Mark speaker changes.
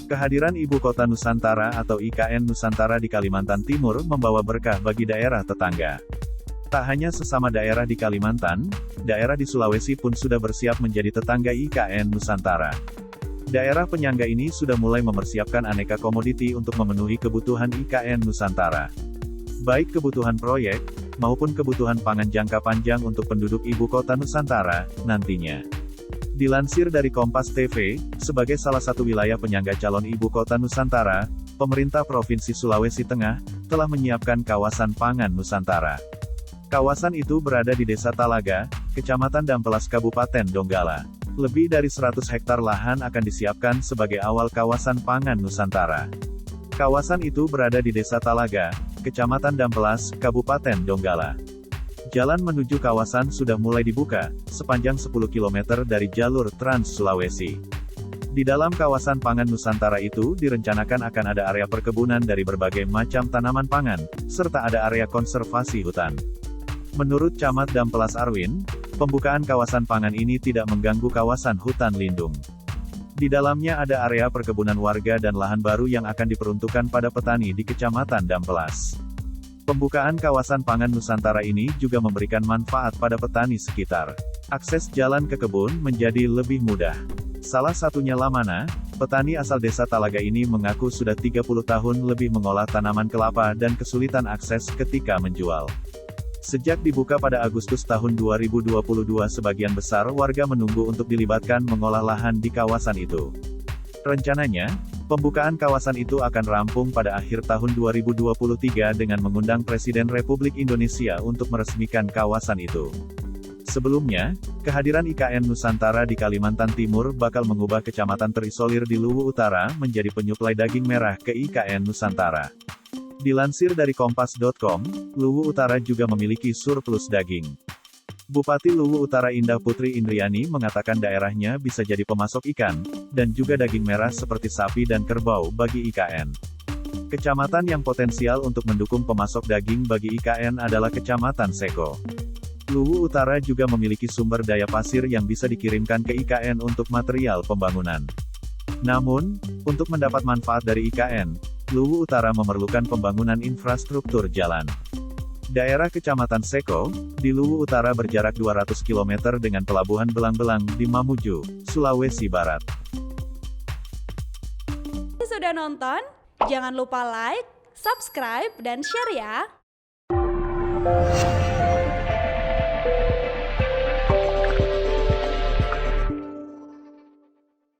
Speaker 1: Kehadiran Ibu Kota Nusantara atau IKN Nusantara di Kalimantan Timur membawa berkah bagi daerah tetangga. Tak hanya sesama daerah di Kalimantan, daerah di Sulawesi pun sudah bersiap menjadi tetangga IKN Nusantara. Daerah penyangga ini sudah mulai mempersiapkan aneka komoditi untuk memenuhi kebutuhan IKN Nusantara. Baik kebutuhan proyek, maupun kebutuhan pangan jangka panjang untuk penduduk Ibu Kota Nusantara, nantinya. Dilansir dari Kompas TV, sebagai salah satu wilayah penyangga calon Ibu Kota Nusantara, pemerintah Provinsi Sulawesi Tengah, telah menyiapkan kawasan pangan Nusantara. Kawasan itu berada di Desa Talaga, Kecamatan Dampelas Kabupaten Donggala. Lebih dari 100 hektar lahan akan disiapkan sebagai awal kawasan pangan Nusantara. Kawasan itu berada di Desa Talaga, Kecamatan Dampelas, Kabupaten Donggala. Jalan menuju kawasan sudah mulai dibuka, sepanjang 10 km dari jalur Trans Sulawesi. Di dalam kawasan pangan Nusantara itu direncanakan akan ada area perkebunan dari berbagai macam tanaman pangan, serta ada area konservasi hutan. Menurut Camat Dampelas Arwin, pembukaan kawasan pangan ini tidak mengganggu kawasan hutan lindung. Di dalamnya ada area perkebunan warga dan lahan baru yang akan diperuntukkan pada petani di Kecamatan Dampelas. Pembukaan kawasan pangan Nusantara ini juga memberikan manfaat pada petani sekitar. Akses jalan ke kebun menjadi lebih mudah. Salah satunya Lamana, petani asal Desa Talaga ini mengaku sudah 30 tahun lebih mengolah tanaman kelapa dan kesulitan akses ketika menjual. Sejak dibuka pada Agustus tahun 2022, sebagian besar warga menunggu untuk dilibatkan mengolah lahan di kawasan itu. Rencananya, pembukaan kawasan itu akan rampung pada akhir tahun 2023 dengan mengundang Presiden Republik Indonesia untuk meresmikan kawasan itu. Sebelumnya, kehadiran IKN Nusantara di Kalimantan Timur bakal mengubah kecamatan terisolir di Luwu Utara menjadi penyuplai daging merah ke IKN Nusantara. Dilansir dari Kompas.com, Luwu Utara juga memiliki surplus daging. Bupati Luwu Utara Indah Putri Indriani mengatakan daerahnya bisa jadi pemasok ikan, dan juga daging merah seperti sapi dan kerbau bagi IKN. Kecamatan yang potensial untuk mendukung pemasok daging bagi IKN adalah Kecamatan Seko. Luwu Utara juga memiliki sumber daya pasir yang bisa dikirimkan ke IKN untuk material pembangunan. Namun, untuk mendapat manfaat dari IKN, Luwu Utara memerlukan pembangunan infrastruktur jalan. Daerah Kecamatan Seko, di Luwu Utara berjarak 200 km dengan pelabuhan Belang-Belang di Mamuju, Sulawesi Barat.
Speaker 2: Sudah nonton? Jangan lupa like, subscribe, dan share ya!